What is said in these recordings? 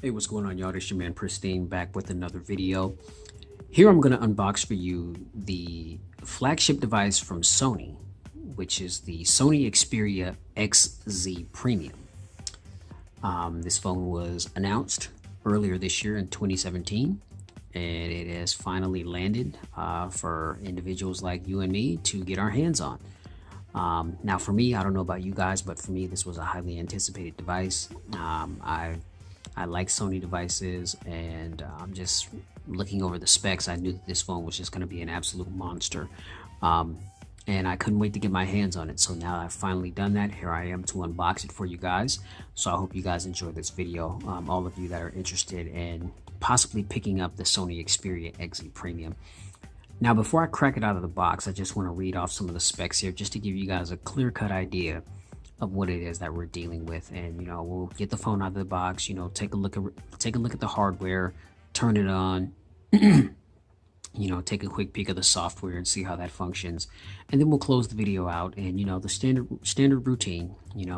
Hey, what's going on, y'all? This your man Pristine back with another video. Here I'm going to unbox for you the flagship device from Sony, which is the Sony Xperia XZ Premium. This phone was announced earlier this year in 2017, and it has finally landed for individuals like you and me to get our hands on. Now for me, I don't know about you guys, but for me, this was a highly anticipated device. I like Sony devices, and I'm just looking over the specs. I knew that this phone was just going to be an absolute monster, and I couldn't wait to get my hands on it. So now I've finally done that. Here I am to unbox it for you guys. So I hope you guys enjoy this video. All of you that are interested in possibly picking up the Sony Xperia XZ Premium. Now, before I crack it out of the box, I just want to read off some of the specs here just to give you guys a clear-cut idea of what it is that we're dealing with. And we'll get the phone out of the box, take a look at the hardware, turn it on, take a quick peek of the software and see how that functions, and then we'll close the video out. And the standard routine,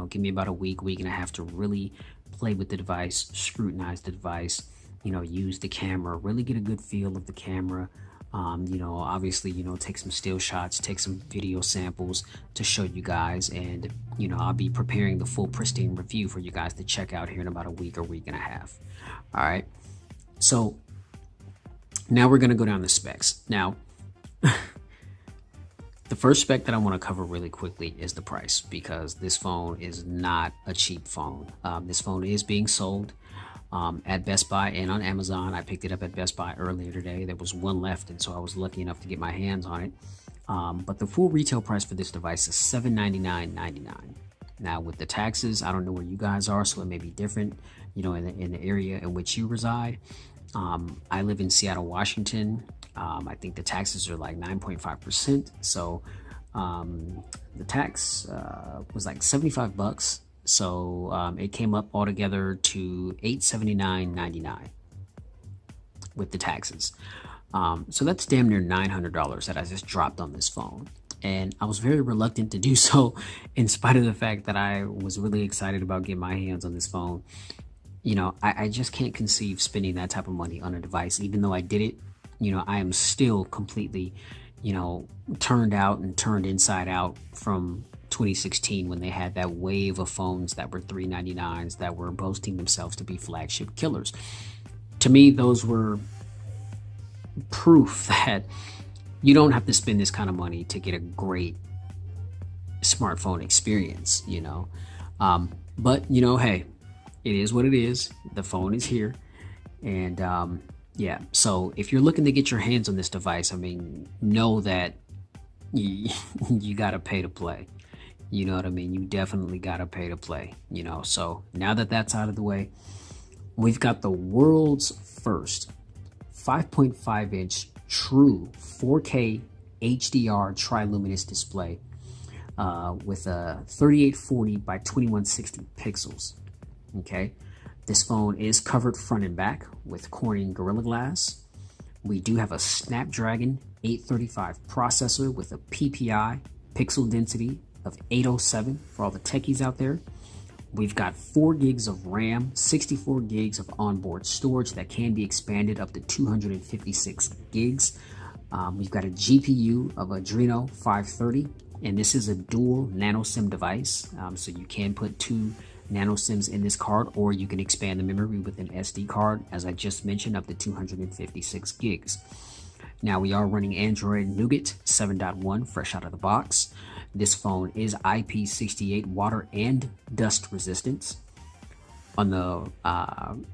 give me about a week and a half to really play with the device, scrutinize the device, use the camera, really get a good feel of the camera. Obviously, take some still shots, take some video samples to show you guys. And, I'll be preparing the full pristine review for you guys to check out here in about a week or week and a half. All right. So now we're going to go down the specs. Now, the first spec that I want to cover really quickly is the price, because this phone is not a cheap phone. This phone is being sold at Best Buy and on Amazon. I picked it up at Best Buy earlier today. There was one left, and so I was lucky enough to get my hands on it. But the full retail price for this device is $799.99. Now, with the taxes, I don't know where you guys are, so it may be different, in the area in which you reside. I live in Seattle, Washington. I think the taxes are like 9.5%. So the tax was like 75 bucks. So it came up altogether to $879.99 with the taxes. So that's damn near $900 that I just dropped on this phone. And I was very reluctant to do so, in spite of the fact that I was really excited about getting my hands on this phone. I just can't conceive spending that type of money on a device. Even though I did it, I am still completely, turned out and turned inside out from 2016, when they had that wave of phones that were $399s that were boasting themselves to be flagship killers. To me, those were proof that you don't have to spend this kind of money to get a great smartphone experience, but hey, it is what it is. The phone is here. And yeah, so if you're looking to get your hands on this device, know that you got to pay to play. You know what I mean? You definitely got to pay to play, So now that that's out of the way, we've got the world's first 5.5-inch true 4K HDR triluminous display with a 3840 by 2160 pixels. Okay, this phone is covered front and back with Corning Gorilla Glass. We do have a Snapdragon 835 processor with a PPI pixel density of 807 for all the techies out there. We've got 4 gigs of RAM, 64 gigs of onboard storage that can be expanded up to 256 gigs. We've got a GPU of Adreno 530, and this is a dual nano SIM device. So you can put 2 nano SIMs in this card, or you can expand the memory with an SD card, as I just mentioned, up to 256 gigs. Now, we are running Android Nougat 7.1 fresh out of the box. This phone is IP68 water and dust resistant. On the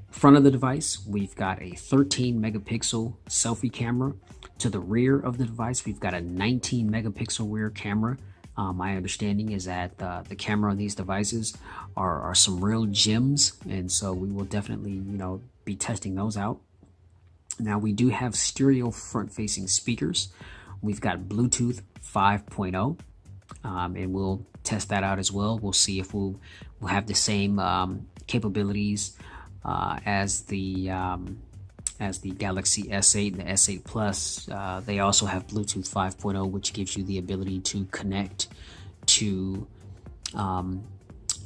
front of the device, we've got a 13 megapixel selfie camera. To the rear of the device, we've got a 19 megapixel rear camera. My understanding is that the camera on these devices are some real gems, and so we will definitely, be testing those out. Now, we do have stereo front-facing speakers. We've got Bluetooth 5.0, and we'll test that out as well. We'll see if we'll have the same capabilities as the Galaxy S8 and the S8 Plus. They also have Bluetooth 5.0, which gives you the ability to connect to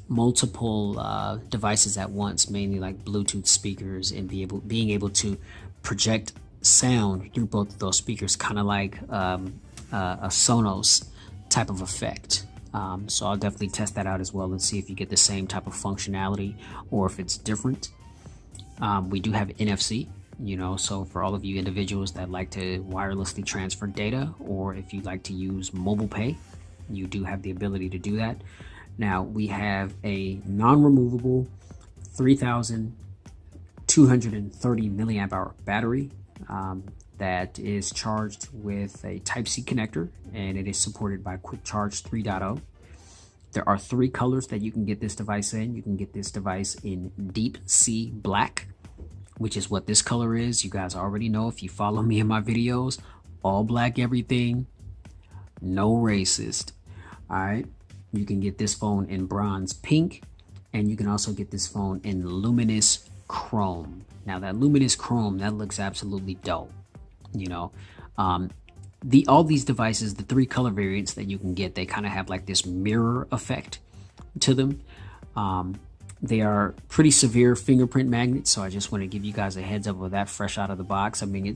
multiple devices at once, mainly like Bluetooth speakers, and being able to project sound through both of those speakers, kind of like a Sonos type of effect. So I'll definitely test that out as well and see if you get the same type of functionality or if it's different. We do have NFC, so for all of you individuals that like to wirelessly transfer data, or if you like to use mobile pay, you do have the ability to do that. Now we have a non-removable 3,230 milliamp hour battery that is charged with a Type-C connector, and it is supported by Quick Charge 3.0. There are 3 colors that you can get this device in. You can get this device in Deep Sea Black, which is what this color is. You guys already know if you follow me in my videos, all black everything, no racist. All right. You can get this phone in Bronze Pink, and you can also get this phone in Luminous Chrome. Now that Luminous Chrome, that looks absolutely dope. All these devices, the 3 color variants that you can get, they kind of have like this mirror effect to them. They are pretty severe fingerprint magnets, so I just want to give you guys a heads up of that fresh out of the box. I mean,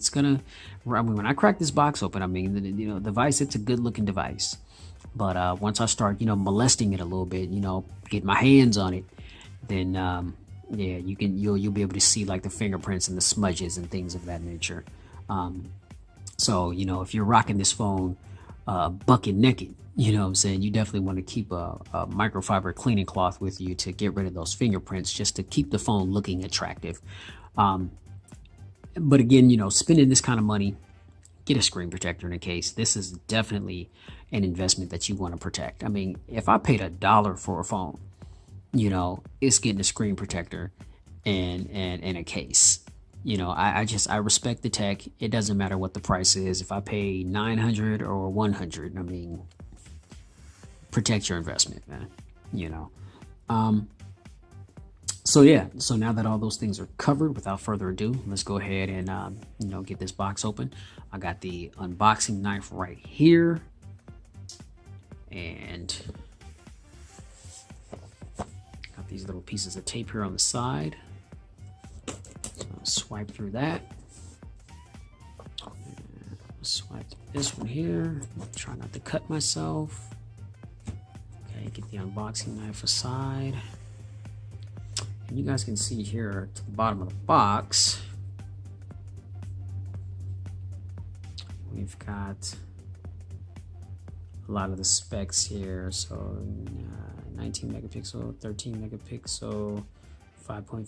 when I crack this box open, the device, it's a good looking device. But once I start, molesting it a little bit, get my hands on it, then yeah, you'll be able to see like the fingerprints and the smudges and things of that nature. So if you're rocking this phone bucket naked, you definitely want to keep a microfiber cleaning cloth with you to get rid of those fingerprints, just to keep the phone looking attractive. But again, spending this kind of money, get a screen protector in a case. This is definitely an investment that you want to protect. I mean, if I paid $1 for a phone, it's getting a screen protector and a case. I respect the tech. It doesn't matter what the price is. If I pay $900 or $100, I mean, protect your investment, man. So yeah, so now that all those things are covered, without further ado, let's go ahead and get this box open. I got the unboxing knife right here, and got these little pieces of tape here on the side. So I'll swipe through that. Swipe this one here. Try not to cut myself. Okay, get the unboxing knife aside. And you guys can see here to the bottom of the box, we've got a lot of the specs here. So 19 megapixel, 13 megapixel, 5.5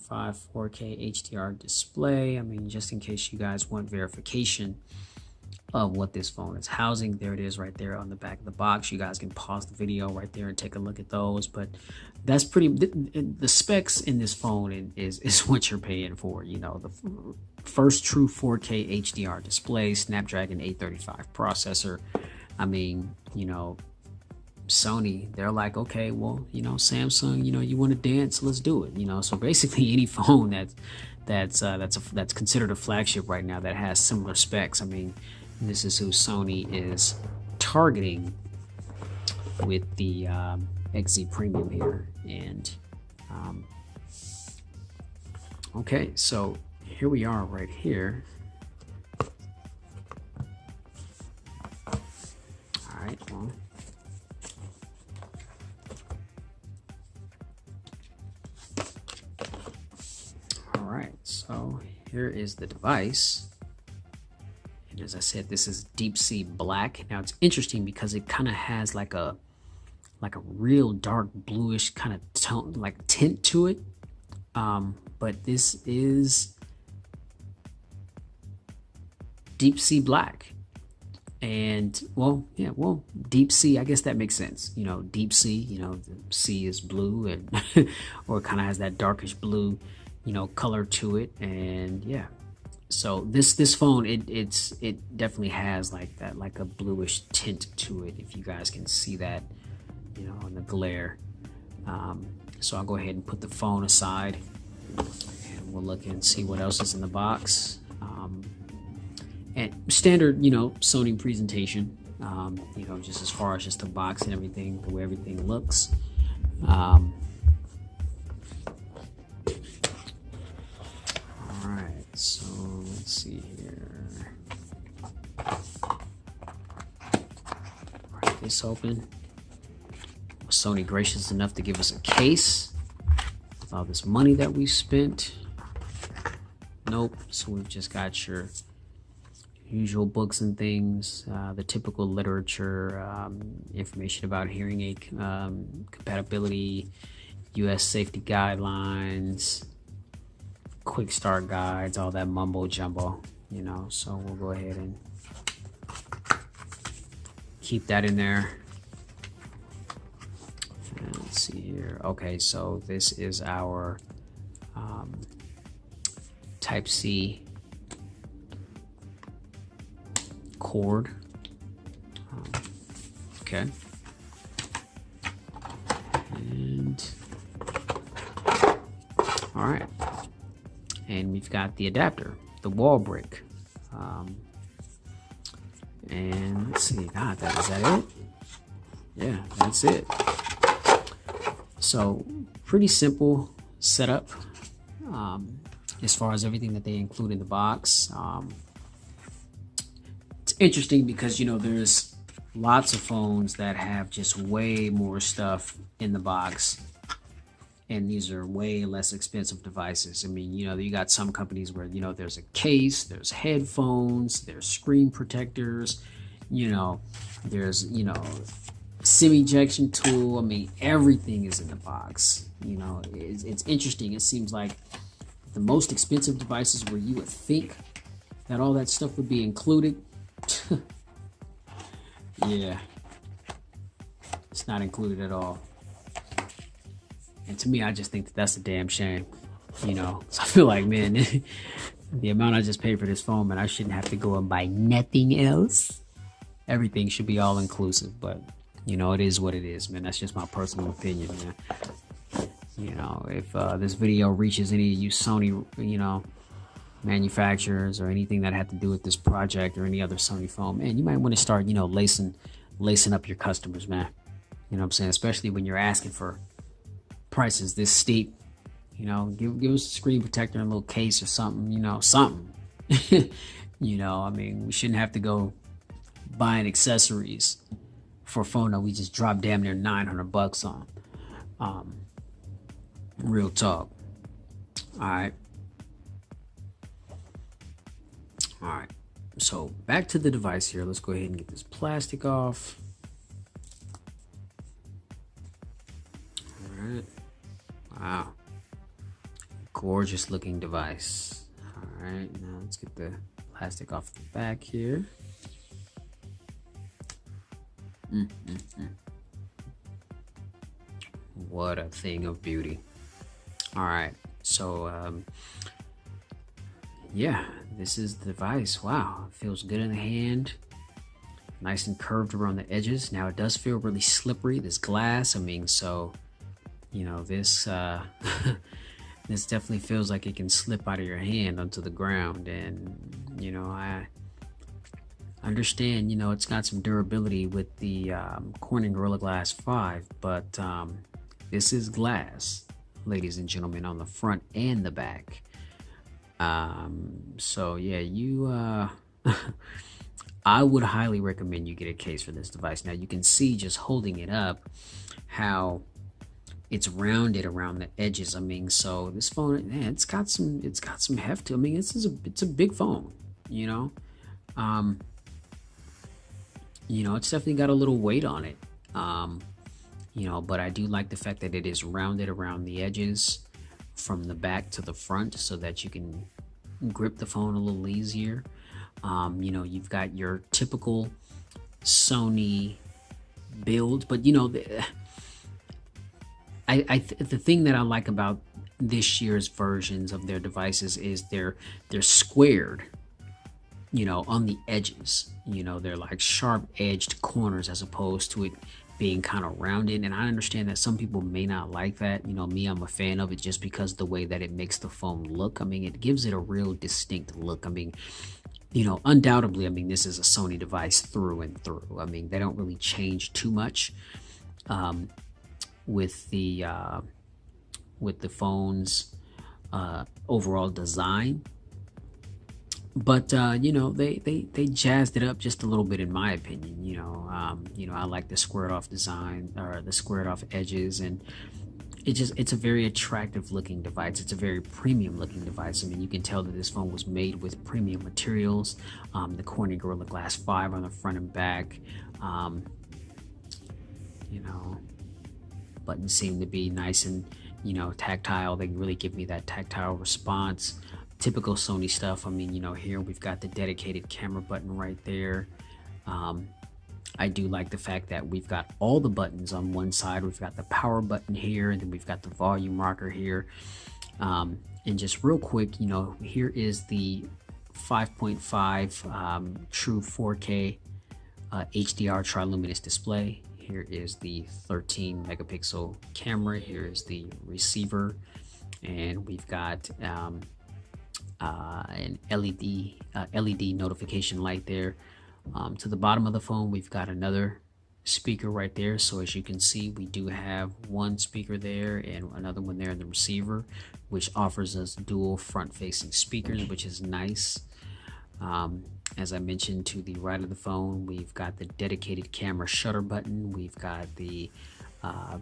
4K HDR display. I mean, just in case you guys want verification of what this phone is housing, there it is right there on the back of the box. You guys can pause the video right there and take a look at those. But that's the specs in this phone is what you're paying for. The first true 4K HDR display, Snapdragon 835 processor. I mean, Sony, they're like, okay, well, Samsung, you want to dance, let's do it. So basically any phone that's considered a flagship right now that has similar specs, I mean, this is who Sony is targeting with the XZ Premium here. And okay, so here we are right here. All right, well, all right, so here is the device. And as I said, this is Deep Sea Black. Now it's interesting because it kind of has like a real dark bluish kind of tone, like tint to it. But this is Deep Sea Black. And Deep Sea, I guess that makes sense. Deep sea, the sea is blue, and or it kind of has that darkish blue, color to it. And yeah. So this phone, it definitely has like that, like a bluish tint to it, if you guys can see that, in the glare. So I'll go ahead and put the phone aside, and we'll look and see what else is in the box. And standard, Sony presentation, just as far as just the box and everything, the way everything looks. this open. Sony gracious enough to give us a case with all this money that we spent. Nope. So we've just got your usual books and things, the typical literature, information about hearing aid compatibility, US safety guidelines, quick start guides, all that mumbo jumbo, you know. So we'll go ahead and keep that in there. And let's see here. Okay, so this is our Type-C cord. Okay. And all right. And we've got the adapter, the wall brick. And let's see, God, is that it? Yeah, that's it. So pretty simple setup as far as everything that they include in the box. It's interesting because, you know, there's lots of phones that have just way more stuff in the box, and these are way less expensive devices. I mean, you know, you got some companies where, you know, there's a case, there's headphones, there's screen protectors, you know, there's, you know, SIM ejection tool. I mean, everything is in the box. You know, it's interesting. It seems like the most expensive devices where you would think that all that stuff would be included. Yeah, it's not included at all. And to me, I just think that that's a damn shame, you know. So I feel like, man, the amount I just paid for this phone, man, I shouldn't have to go and buy nothing else. Everything should be all inclusive, but you know, it is what it is, man. That's just my personal opinion, man. You know, if this video reaches any of you Sony, you know, manufacturers or anything that had to do with this project or any other Sony phone, man, you might want to start, you know, lacing up your customers, man. You know what I'm saying? Especially when you're asking for prices this steep. You know, give us a screen protector and a little case or something, you know, something. You know, I mean, we shouldn't have to go buying accessories for a phone that we just dropped damn near $900 on. Real talk. All right. So back to the device here. Let's go ahead and get this plastic off. All right. Wow. Gorgeous looking device. All right. Now let's get the plastic off the back here. What a thing of beauty. All right, so yeah, this is the device. Wow, it feels good in the hand, nice and curved around the edges. Now it does feel really slippery, this glass. I mean, so you know, this this definitely feels like it can slip out of your hand onto the ground. And you know, I understand, you know, it's got some durability with the Corning Gorilla Glass 5, but this is glass, ladies and gentlemen, on the front and the back. So yeah, you I would highly recommend you get a case for this device. Now you can see just holding it up how it's rounded around the edges. I mean, so this phone, man, it's got some heft to it. I mean, it's a big phone, you know. You know, it's definitely got a little weight on it. You know, but I do like the fact that it is rounded around the edges from the back to the front so that you can grip the phone a little easier. You know, you've got your typical Sony build, but you know, the thing that I like about this year's versions of their devices is they're squared, you know, on the edges. You know, they're like sharp edged corners as opposed to it being kind of rounded. And I understand that some people may not like that. You know, me, I'm a fan of it just because the way that it makes the phone look. I mean, it gives it a real distinct look. I mean, you know, undoubtedly, I mean, this is a Sony device through and through. I mean, they don't really change too much with the phone's overall design. But you know, they jazzed it up just a little bit, in my opinion. You know, I like the squared off design, or the squared off edges, and it's a very attractive looking device. It's a very premium looking device. I mean, you can tell that this phone was made with premium materials. The Corning Gorilla Glass 5 on the front and back. You know, buttons seem to be nice and, you know, tactile. They really give me that tactile response. Typical Sony stuff. I mean, you know, here we've got the dedicated camera button right there. I do like the fact that we've got all the buttons on one side. We've got the power button here, and then we've got the volume rocker here. And just real quick, you know, here is the 5.5 true 4K HDR triluminous display. Here is the 13 megapixel camera. Here is the receiver, and we've got an LED notification light there. To the bottom of the phone, we've got another speaker right there. So as you can see, we do have one speaker there and another one there in the receiver, which offers us dual front-facing speakers, which is nice. As I mentioned, to the right of the phone, we've got the dedicated camera shutter button. We've got the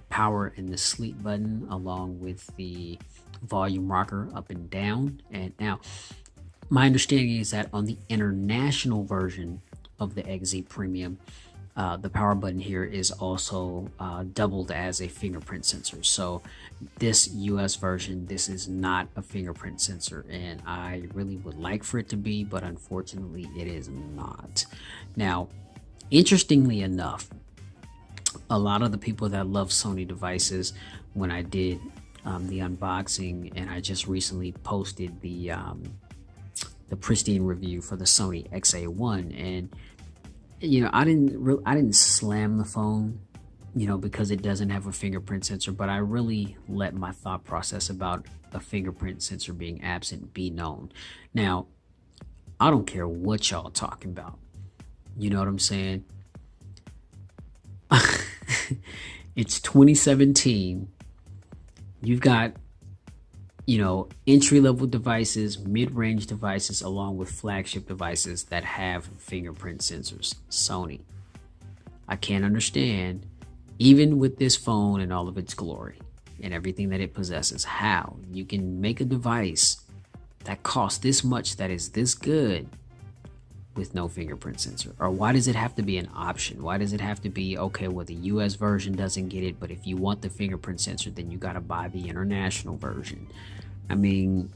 power and the sleep button, along with the volume rocker up and down. And now, my understanding is that on the international version of the XZ Premium, the power button here is also doubled as a fingerprint sensor. So this US version, this is not a fingerprint sensor, and I really would like for it to be, but unfortunately it is not. Now, interestingly enough, a lot of the people that love Sony devices, when I did the unboxing, and I just recently posted the pristine review for the Sony XA1, and you know, I didn't slam the phone, you know, because it doesn't have a fingerprint sensor, but I really let my thought process about a fingerprint sensor being absent be known. Now, I don't care what y'all talking about. You know what I'm saying? It's 2017. You've got, you know, entry-level devices, mid-range devices, along with flagship devices that have fingerprint sensors. Sony, I can't understand, even with this phone and all of its glory and everything that it possesses, how you can make a device that costs this much, that is this good, with no fingerprint sensor. Or why does it have to be an option? Why does it have to be, okay, well, the US version doesn't get it, but if you want the fingerprint sensor, then you got to buy the international version? I mean,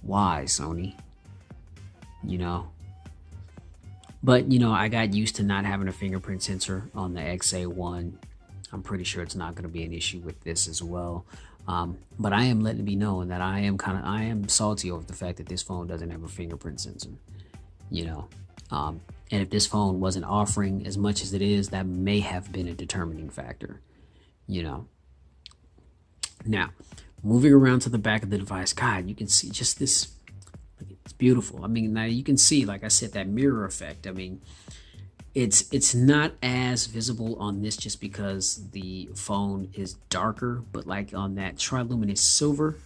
why, Sony? You know? But, you know, I got used to not having a fingerprint sensor on the XA1. I'm pretty sure it's not going to be an issue with this as well. But I am letting it be known that I am salty over the fact that this phone doesn't have a fingerprint sensor. You know? And if this phone wasn't offering as much as it is, that may have been a determining factor. You know? Now, moving around to the back of the device, God, you can see just this. It's beautiful. I mean, now you can see, like I said, that mirror effect. I mean, it's not as visible on this just because the phone is darker, but like on that triluminous silver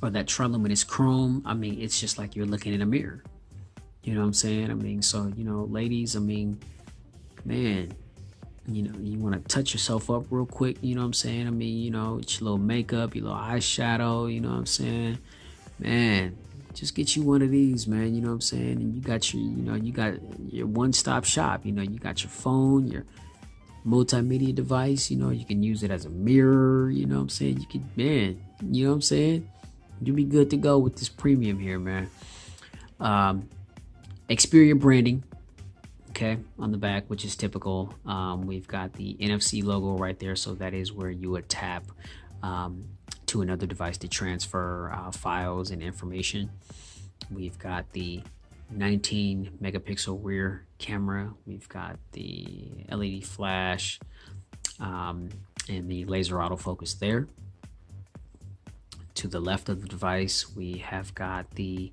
or that triluminous chrome, I mean, it's just like you're looking in a mirror. You know what I'm saying? I mean, so, you know, ladies, I mean, man, you know, you want to touch yourself up real quick, you know what I'm saying? I mean, you know, it's your little makeup, your little eyeshadow, you know what I'm saying? Man, just get you one of these, man, you know what I'm saying? And you got your, you know, you got your one-stop shop, you know, you got your phone, your multimedia device, you know, you can use it as a mirror, you know what I'm saying? You can, man, you know what I'm saying? You'll be good to go with this premium here, man. Xperia branding, okay, on the back, which is typical. We've got the NFC logo right there, so that is where you would tap to another device to transfer files and information. We've got the 19 megapixel rear camera. We've got the LED flash and the laser autofocus there. To the left of the device, we have got the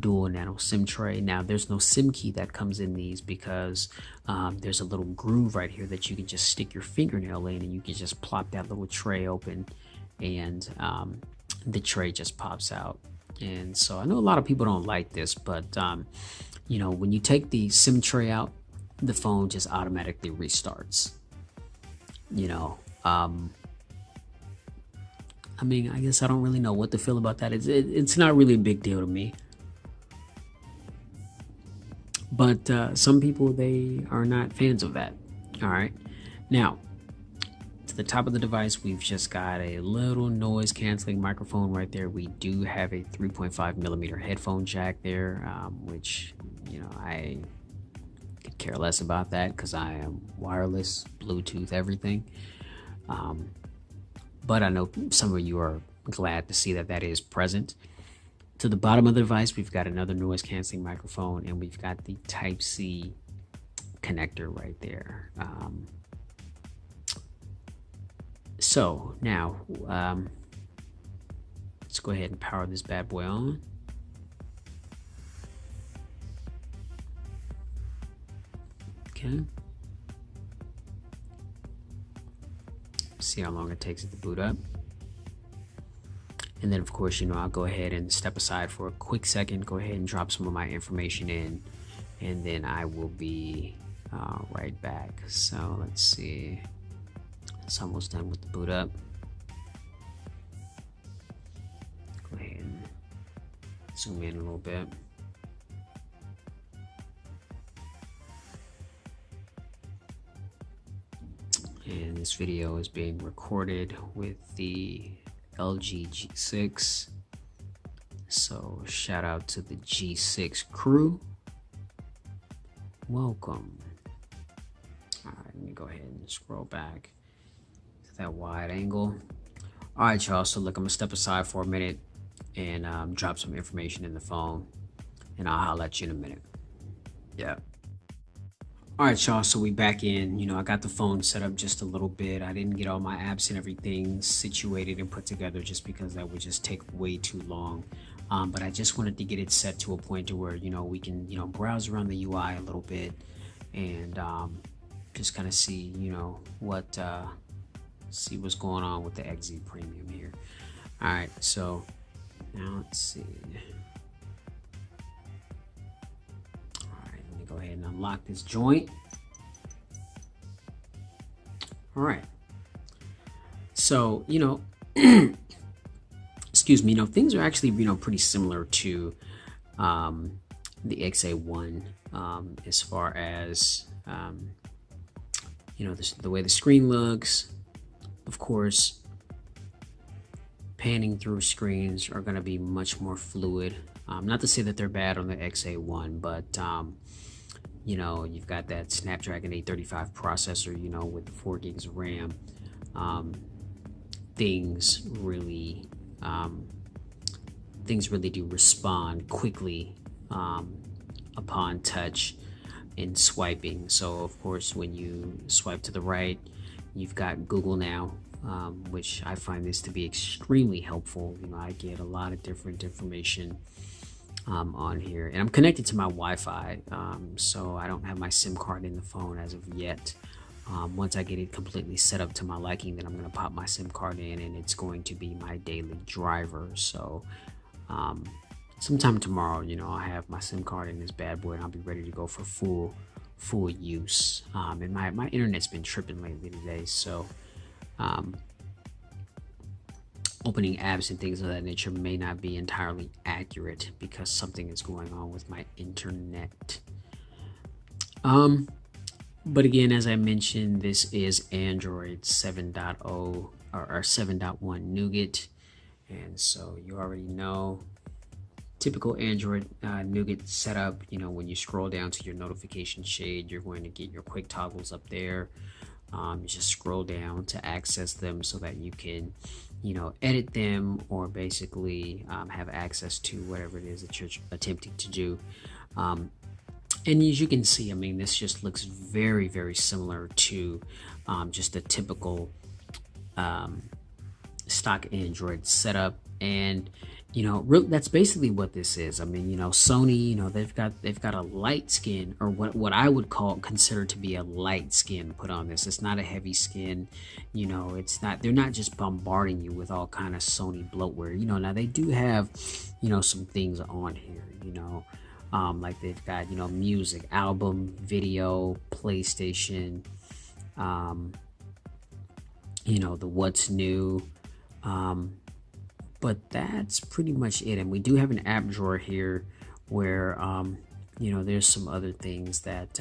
dual nano SIM tray. Now, there's no SIM key that comes in these because there's a little groove right here that you can just stick your fingernail in, and you can just plop that little tray open, and the tray just pops out. And so I know a lot of people don't like this, but you know, when you take the SIM tray out, the phone just automatically restarts. You know, I mean, I guess I don't really know what to feel about that. It's not really a big deal to me. But some people, they are not fans of that. All right. Now, to the top of the device, we've just got a little noise canceling microphone right there. We do have a 3.5 millimeter headphone jack there, which, you know, I could care less about that because I am wireless, Bluetooth, everything. But I know some of you are glad to see that that is present. To the bottom of the device, we've got another noise canceling microphone, and we've got the Type-C connector right there. So now, let's go ahead and power this bad boy on. Okay. See how long it takes it to boot up. And then of course, you know, I'll go ahead and step aside for a quick second, go ahead and drop some of my information in, and then I will be right back. So let's see, it's almost done with the boot up. Go ahead and zoom in a little bit. And this video is being recorded with the LG G6. So shout out to the G6 crew. Welcome. All right, let me go ahead and scroll back to that wide angle. All right, y'all. So look, I'm gonna step aside for a minute and drop some information in the phone, and I'll holler at you in a minute. Yeah. All right, y'all, so we back in. You know, I got the phone set up just a little bit. I didn't get all my apps and everything situated and put together just because that would just take way too long. But I just wanted to get it set to a point to where, you know, we can, you know, browse around the UI a little bit and just kind of see, you know, see what's going on with the XZ Premium here. All right, so now let's see. Go ahead and unlock this joint. All right. So, you know, excuse me, you know, things are actually, you know, pretty similar to the XA1 as far as, you know, the way the screen looks. Of course, panning through screens are going to be much more fluid. Not to say that they're bad on the XA1, but you know, you've got that Snapdragon 835 processor, you know, with the 4 gigs of RAM. Things really do respond quickly upon touch and swiping. So of course, when you swipe to the right, you've got Google Now, which I find this to be extremely helpful. You know, I get a lot of different information on here, and I'm connected to my Wi-Fi, so I don't have my SIM card in the phone as of yet. Once I get it completely set up to my liking, then I'm going to pop my SIM card in, and it's going to be my daily driver. So sometime tomorrow, you know, I'll have my SIM card in this bad boy, and I'll be ready to go for full use. And my internet's been tripping lately today, so opening apps and things of that nature may not be entirely accurate because something is going on with my internet. But again, as I mentioned, this is Android 7.0 or 7.1 Nougat, and so you already know typical Android Nougat setup. You know, when you scroll down to your notification shade, you're going to get your quick toggles up there. You just scroll down to access them so that you can, you know, edit them or basically have access to whatever it is that you're attempting to do. And as you can see, I mean, this just looks very, very similar to just a typical stock Android setup. And that's basically what this is. I mean, Sony, they've got a light skin, or what I would consider to be a light skin put on this. It's not a heavy skin. It's not. They're not just bombarding you with all kind of Sony bloatware. Now they do have, some things on here. Like they've got music, album, video, PlayStation. The what's new. But that's pretty much it. And we do have an app drawer here where, there's some other things that,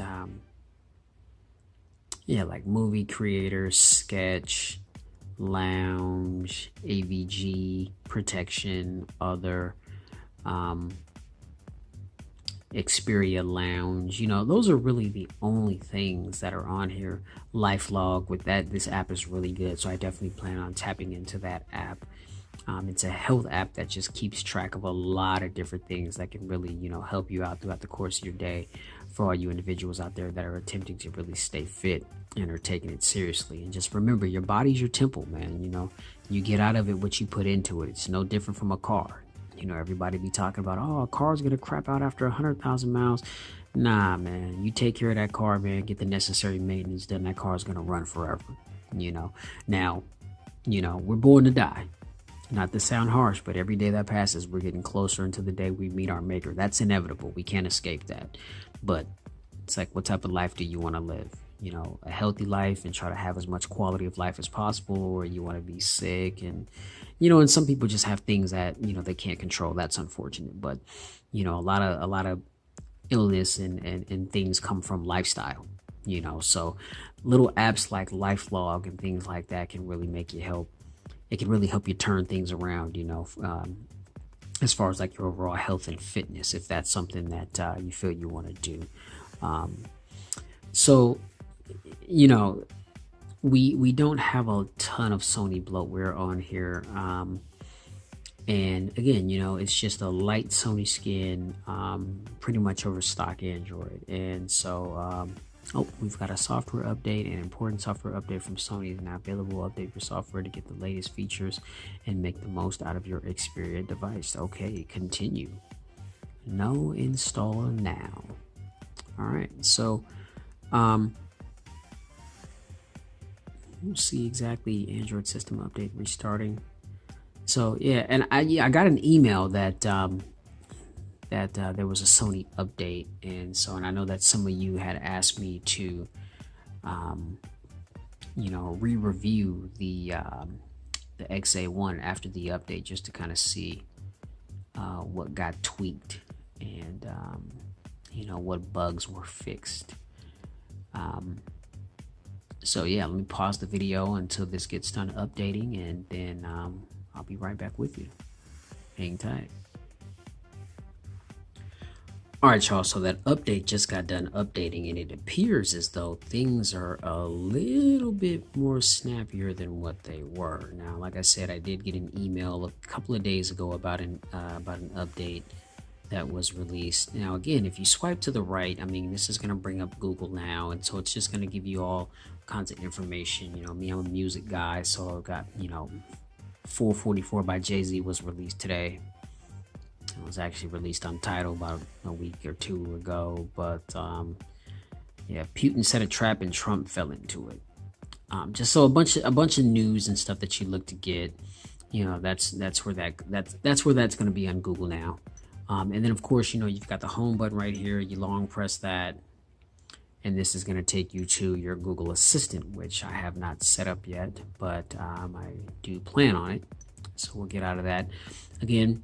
like movie creator, sketch, lounge, AVG, protection, other, Xperia lounge. Those are really the only things that are on here. LifeLog, with that, this app is really good. So I definitely plan on tapping into that app. It's a health app that just keeps track of a lot of different things that can really, help you out throughout the course of your day, for all you individuals out there that are attempting to really stay fit and are taking it seriously. And just remember, your body's your temple, man. You get out of it what you put into it. It's no different from a car. Everybody be talking about, oh, a car's gonna crap out after 100,000 miles. Nah, man, you take care of that car, man, get the necessary maintenance done, that car's gonna run forever. Now, we're born to die. Not to sound harsh, but every day that passes, we're getting closer into the day we meet our maker. That's inevitable. We can't escape that. But it's like, what type of life do you want to live? A healthy life and try to have as much quality of life as possible, or you want to be sick and, and some people just have things that, they can't control. That's unfortunate. But, a lot of illness and things come from lifestyle, so little apps like LifeLog and things like that can really make you help. It can really help you turn things around, as far as like your overall health and fitness, if that's something that you feel you want to do. So, we don't have a ton of Sony bloatware on here. And again, it's just a light Sony skin, pretty much over stock Android. And so, we've got a software update. An important software update from Sony is now available. Update your software to get the latest features and make the most out of your Xperia device. Okay, continue. No installer now. All right, so we'll see exactly Android system update restarting. So yeah, and I got an email that there was a Sony update, and I know that some of you had asked me to re-review the XA1 after the update, just to kind of see what got tweaked and what bugs were fixed. So yeah, let me pause the video until this gets done updating, and then I'll be right back with you. Hang tight. Alright, y'all, so that update just got done updating, and it appears as though things are a little bit more snappier than what they were. Now, like I said, I did get an email a couple of days ago about an update that was released. Now, again, if you swipe to the right, I mean, this is going to bring up Google Now, and so it's just going to give you all kinds of information. Me, I'm a music guy, so I've got, 444 by Jay-Z was released today. It was actually released on Tidal about a week or two ago, but yeah, Putin set a trap and Trump fell into it. Just so a bunch of news and stuff that you look to get, that's where that's going to be on Google Now. And then of course, you've got the home button right here. You long press that, and this is going to take you to your Google Assistant, which I have not set up yet, but I do plan on it. So we'll get out of that. Again,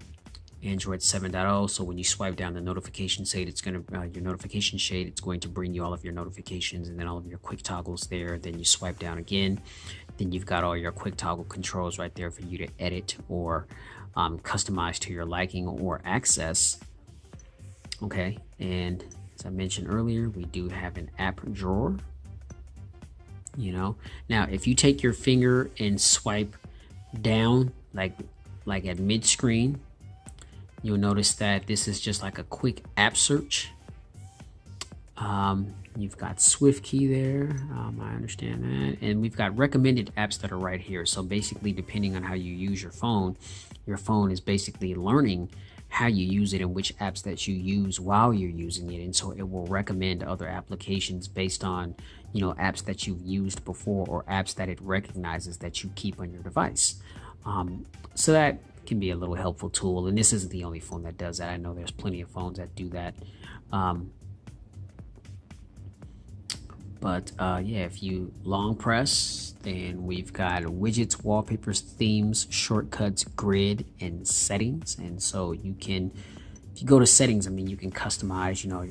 Android 7.0. So when you swipe down the notification shade, it's going to your notification shade. It's going to bring you all of your notifications and then all of your quick toggles there. Then you swipe down again. Then you've got all your quick toggle controls right there for you to edit or customize to your liking or access. Okay, and as I mentioned earlier, we do have an app drawer. Now if you take your finger and swipe down like at mid screen, you'll notice that this is just like a quick app search. You've got Swift key there. I understand that. And we've got recommended apps that are right here. So basically, depending on how you use your phone is basically learning how you use it and which apps that you use while you're using it. And so it will recommend other applications based on, apps that you've used before or apps that it recognizes that you keep on your device. So that can be a little helpful tool. And this isn't the only phone that does that. I know there's plenty of phones that do that. But yeah, if you long press, then we've got widgets, wallpapers, themes, shortcuts, grid, and settings. And so you can, if you go to settings, you can customize, your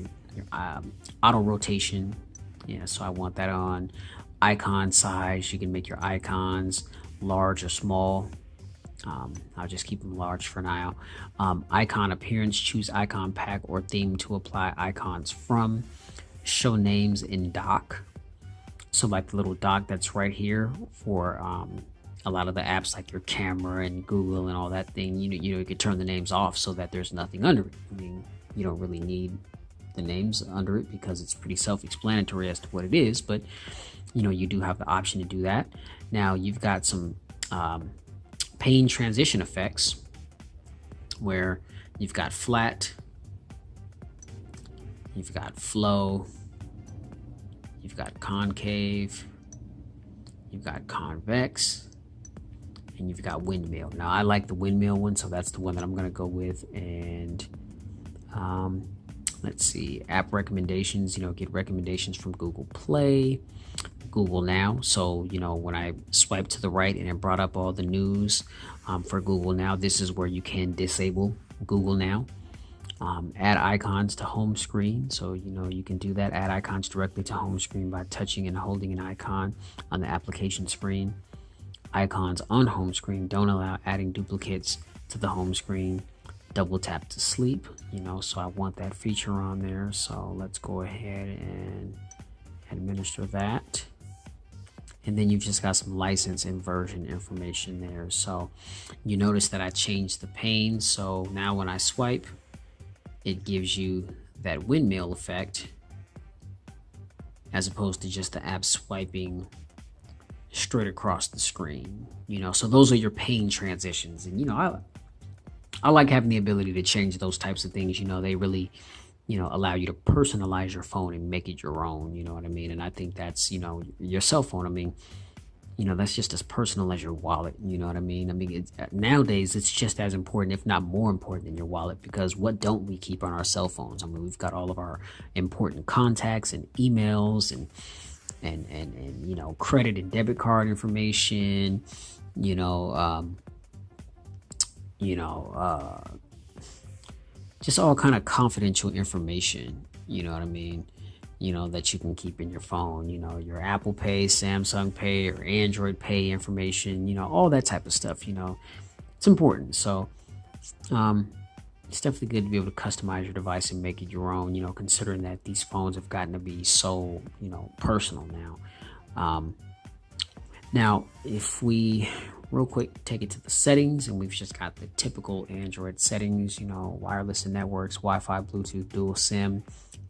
auto rotation. Yeah, so I want that on. Icon size, you can make your icons large or small. I'll just keep them large for now. Icon appearance, choose icon pack or theme to apply icons from. Show names in dock, so like the little dock that's right here for a lot of the apps like your camera and Google and all that thing, you could turn the names off so that there's nothing under it. You don't really need the names under it because it's pretty self-explanatory as to what it is, but you do have the option to do that. Now you've got some pane transition effects where you've got flat, you've got flow, you've got concave, you've got convex, and you've got windmill. Now I like the windmill one, so that's the one that I'm gonna go with. And let's see, app recommendations, get recommendations from Google Play, Google Now. So when I swipe to the right and it brought up all the news for Google Now, this is where you can disable Google Now. Add icons to home screen, so you can do that. Add icons directly to home screen by touching and holding an icon on the application screen. Icons on home screen don't allow adding duplicates to the home screen. Double tap to sleep, so I want that feature on there. So let's go ahead and administer that. And then you've just got some license and version information there. So you notice that I changed the pane, so now when I swipe, it gives you that windmill effect as opposed to just the app swiping straight across the screen. So those are your pane transitions. And I like having the ability to change those types of things. They really allow you to personalize your phone and make it your own. You know what I mean? And I think that's your cell phone. That's just as personal as your wallet. You know what I mean? Nowadays, it's just as important, if not more important than your wallet, because what don't we keep on our cell phones? We've got all of our important contacts and emails and credit and debit card information, just all kind of confidential information, you know what I mean? That you can keep in your phone, your Apple Pay, Samsung Pay, or Android Pay information, all that type of stuff, it's important. So it's definitely good to be able to customize your device and make it your own, considering that these phones have gotten to be so, personal now. Now, if we real quick take it to the settings, and we've just got the typical Android settings, wireless and networks, Wi-Fi, Bluetooth, dual SIM,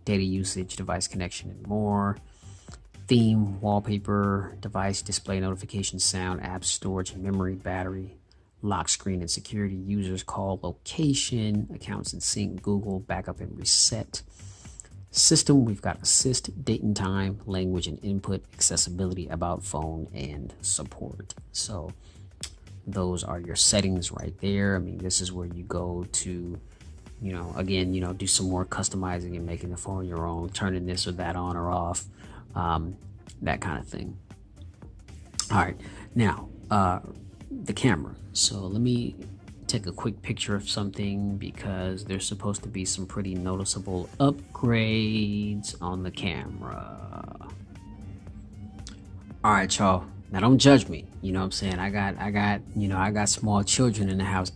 data usage, device connection, and more. Theme, wallpaper, device, display, notification, sound, apps, storage, and memory, battery, lock screen and security, users, call, location, accounts and sync, Google, backup and reset. System, we've got assist, date and time, language and input, accessibility, about phone, and support. So those are your settings right there. This is where you go to, again, do some more customizing and making the phone your own, turning this or that on or off, that kind of thing. All right, now the camera. So let me take a quick picture of something because there's supposed to be some pretty noticeable upgrades on the camera. All right, y'all. Now don't judge me. You know what I'm saying? I got small children in the house.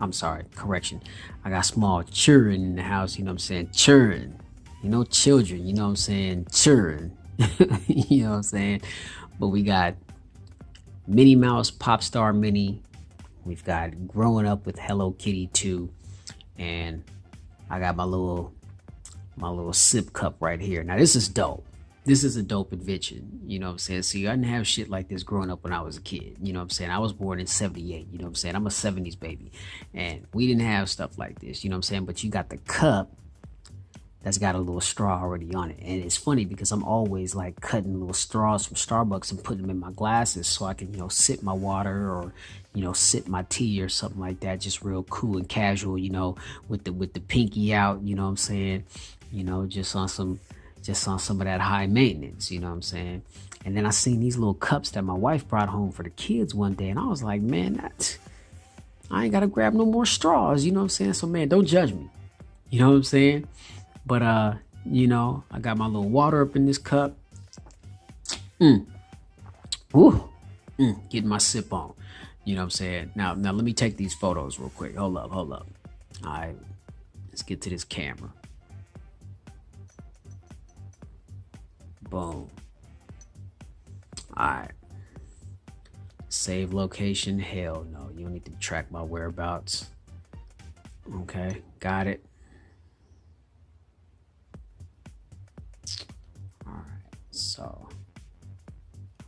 I'm sorry, correction. I got small children in the house, you know what I'm saying? Children. Children, you know what I'm saying? Children. You know what I'm saying? But we got Minnie Mouse, Pop Star Mini. We've got Growing Up with Hello Kitty 2. And I got my little my little sip cup right here. Now this is dope. This is a dope invention, you know what I'm saying? See, I didn't have shit like this growing up when I was a kid, you know what I'm saying? I was born in 78, you know what I'm saying? I'm a 70s baby, and we didn't have stuff like this, you know what I'm saying? But you got the cup that's got a little straw already on it. And it's funny because I'm always like cutting little straws from Starbucks and putting them in my glasses so I can, sip my water or, sip my tea or something like that, just real cool and casual, with the pinky out, you know what I'm saying? Just on some of that high maintenance, you know what I'm saying? And then I seen these little cups that my wife brought home for the kids one day, and I was like, man, I ain't gotta grab no more straws, you know what I'm saying? So man, don't judge me. You know what I'm saying? But I got my little water up in this cup. Getting my sip on. You know what I'm saying? Now let me take these photos real quick. Hold up. All right, let's get to this camera. Boom. All right. Save location. Hell no. You don't need to track my whereabouts. Okay. Got it. All right. So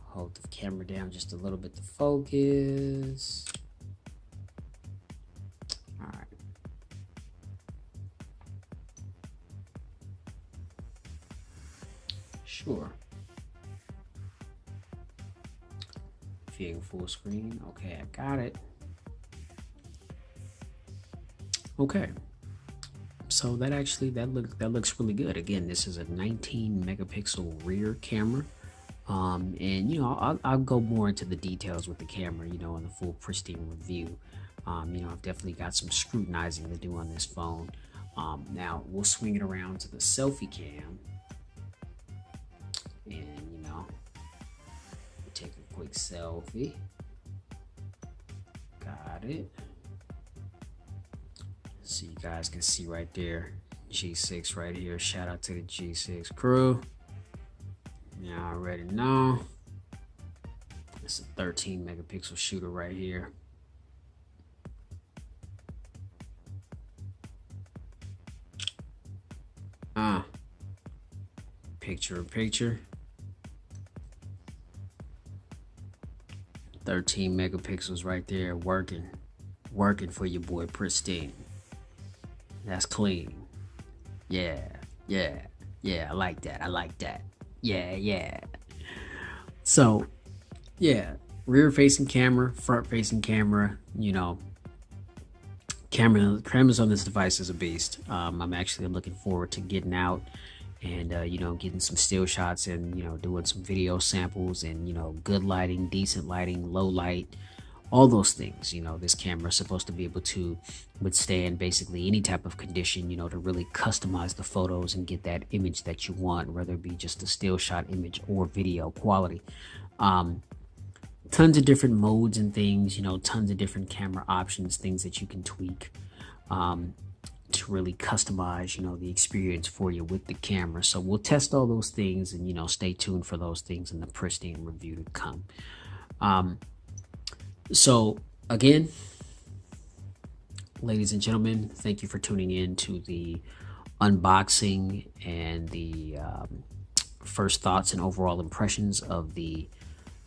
hold the camera down just a little bit to focus. All right. Sure. Viewing full screen. Okay, I got it. Okay. So that looks really good. Again, this is a 19 megapixel rear camera. And I'll go more into the details with the camera, in the full pristine review. I've definitely got some scrutinizing to do on this phone. Now we'll swing it around to the selfie cam. And take a quick selfie. Got it. So you guys can see right there, G6 right here. Shout out to the G6 crew. You already know. It's a 13 megapixel shooter right here. Picture in picture. 13 megapixels right there, working for your boy pristine. That's clean. Yeah, I like that. Yeah. So, yeah, rear facing camera, front facing camera, cameras on this device is a beast. I'm actually looking forward to getting out and getting some still shots and doing some video samples and good lighting, decent lighting, low light, all those things. This camera is supposed to be able to withstand basically any type of condition, to really customize the photos and get that image that you want, whether it be just a still shot image or video quality. Tons of different modes and things, tons of different camera options, things that you can tweak to really customize, the experience for you with the camera. So we'll test all those things and, stay tuned for those things in the pristine review to come. So again, ladies and gentlemen, thank you for tuning in to the unboxing and the first thoughts and overall impressions of the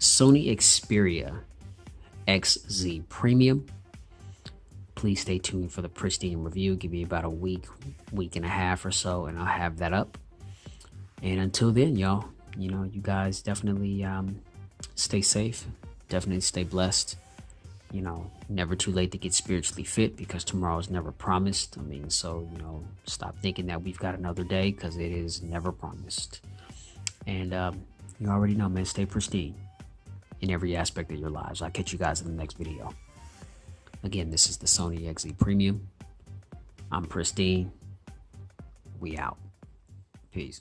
Sony Xperia XZ Premium. Please stay tuned for the pristine review. Give me about a week and a half or so, and I'll have that up. And until then, y'all, you guys definitely stay safe. Definitely stay blessed. Never too late to get spiritually fit because tomorrow is never promised. So, stop thinking that we've got another day because it is never promised. And you already know, man, stay pristine in every aspect of your lives. I'll catch you guys in the next video. Again, this is the Sony XZ Premium. I'm pristine. We out. Peace.